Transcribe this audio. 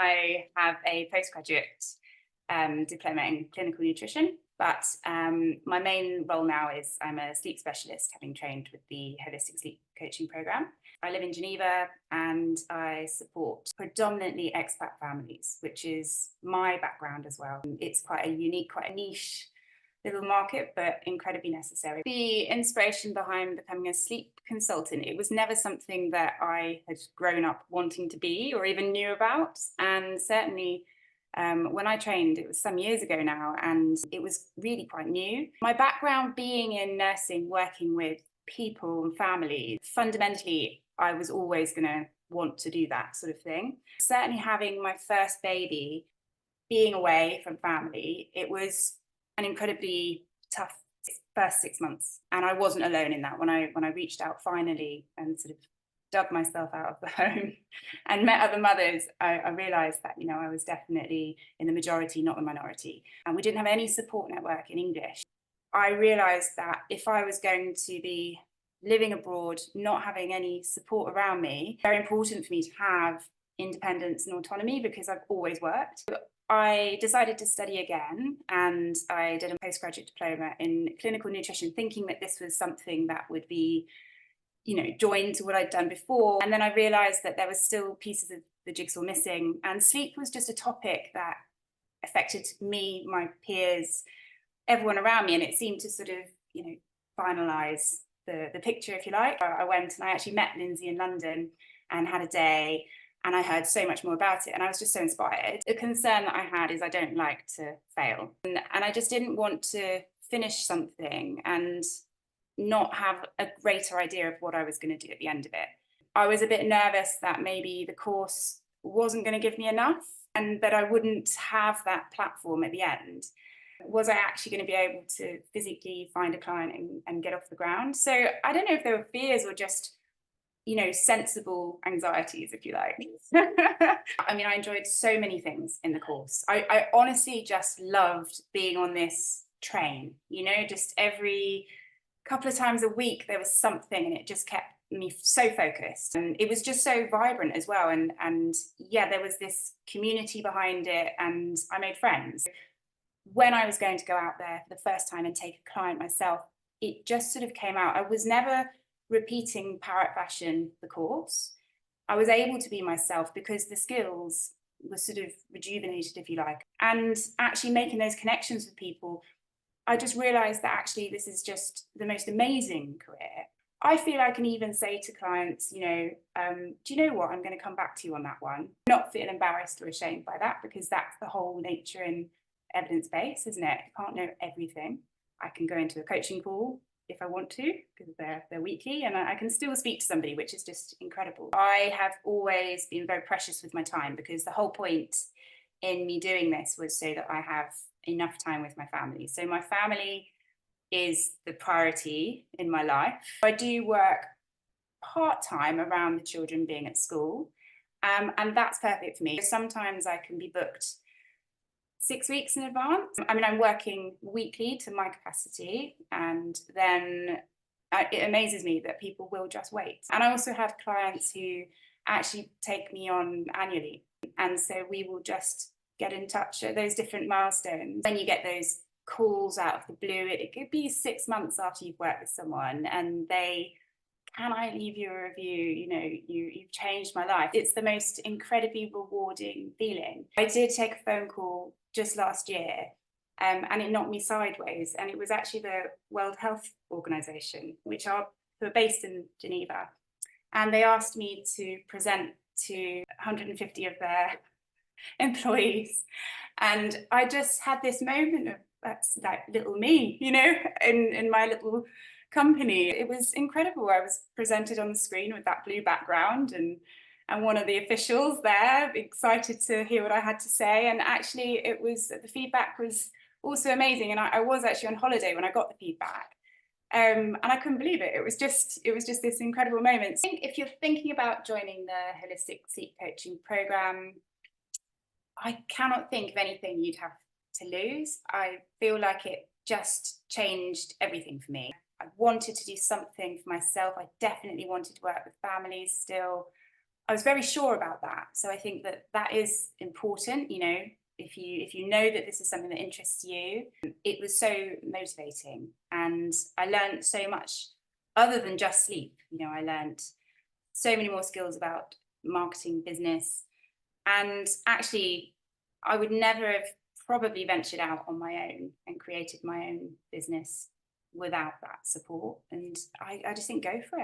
I have a postgraduate diploma in clinical nutrition, but my main role now is I'm a sleep specialist, having trained with the holistic sleep coaching program. I live in Geneva and I support predominantly expat families, which is my background as well. It's quite a unique, quite a niche little market, but incredibly necessary. The inspiration behind becoming a sleep consultant, it was never something that I had grown up wanting to be or even knew about. And certainly when I trained, it was some years ago now, and it was really quite new. My background being in nursing, working with people and families, fundamentally, I was always going to want to do that sort of thing. Certainly having my first baby, being away from family, it was an incredibly tough first 6 months. And I wasn't alone in that. When I reached out finally and sort of dug myself out of the home and met other mothers, I realized that, I was definitely in the majority, not the minority. And we didn't have any support network in English. I realized that if I was going to be living abroad, not having any support around me, very important for me to have independence and autonomy because I've always worked. I decided to study again, and I did a postgraduate diploma in clinical nutrition, thinking that this was something that would be, joined to what I'd done before. And then I realized that there was still pieces of the jigsaw missing, and sleep was just a topic that affected me, my peers, everyone around me, and it seemed to sort of, finalize the picture, if you like. I went and I actually met Lindsay in London and had a day, and I heard so much more about it, and I was just so inspired. The concern that I had is I don't like to fail, and I just didn't want to finish something and not have a greater idea of what I was going to do at the end of it. I was a bit nervous that maybe the course wasn't going to give me enough and that I wouldn't have that platform at the end. Was I actually going to be able to physically find a client and get off the ground? So I don't know if there were fears or just, sensible anxieties, if you like. I mean, I enjoyed so many things in the course. I honestly just loved being on this train, just every couple of times a week there was something, and it just kept me so focused, and it was just so vibrant as well. And yeah, there was this community behind it, and I made friends. When I was going to go out there for the first time and take a client myself, it just sort of came out. I was never repeating parrot fashion the course. I was able to be myself because the skills were sort of rejuvenated, if you like, and actually making those connections with people. I just realized that actually this is just the most amazing career. I feel I can even say to clients, do you know what? I'm going to come back to you on that one. Not feel embarrassed or ashamed by that, because that's the whole nature in evidence-based, isn't it? You can't know everything. I can go into a coaching call if I want to, because they're weekly, and I can still speak to somebody, which is just incredible. I have always been very precious with my time, because the whole point in me doing this was so that I have enough time with my family. So my family is the priority in my life. I do work part-time around the children being at school, and that's perfect for me. Sometimes I can be booked 6 weeks in advance. I mean, I'm working weekly to my capacity, and then it amazes me that people will just wait. And I also have clients who actually take me on annually, and so we will just get in touch at those different milestones. When you get those calls out of the blue, it could be 6 months after you've worked with someone, and can I leave you a review? You've changed my life. It's the most incredibly rewarding feeling. I did take a phone call just last year, and it knocked me sideways. And it was actually the World Health Organization, who are based in Geneva. And they asked me to present to 150 of their employees. And I just had this moment of, that's like little me, in my little company. It was incredible. I was presented on the screen with that blue background, and one of the officials there excited to hear what I had to say. And actually the feedback was also amazing. And I was actually on holiday when I got the feedback. And I couldn't believe it. It was just this incredible moment. I think if you're thinking about joining the holistic sleep coaching program, I cannot think of anything you'd have to lose. I feel like it just changed everything for me. I wanted to do something for myself. I definitely wanted to work with families still. I was very sure about that. So I think that that is important, you know, if you know that this is something that interests you. It was so motivating, and I learned so much other than just sleep. You know, I learned so many more skills about marketing, business, and actually I would never have probably ventured out on my own and created my own business without that support. And I just think go for it.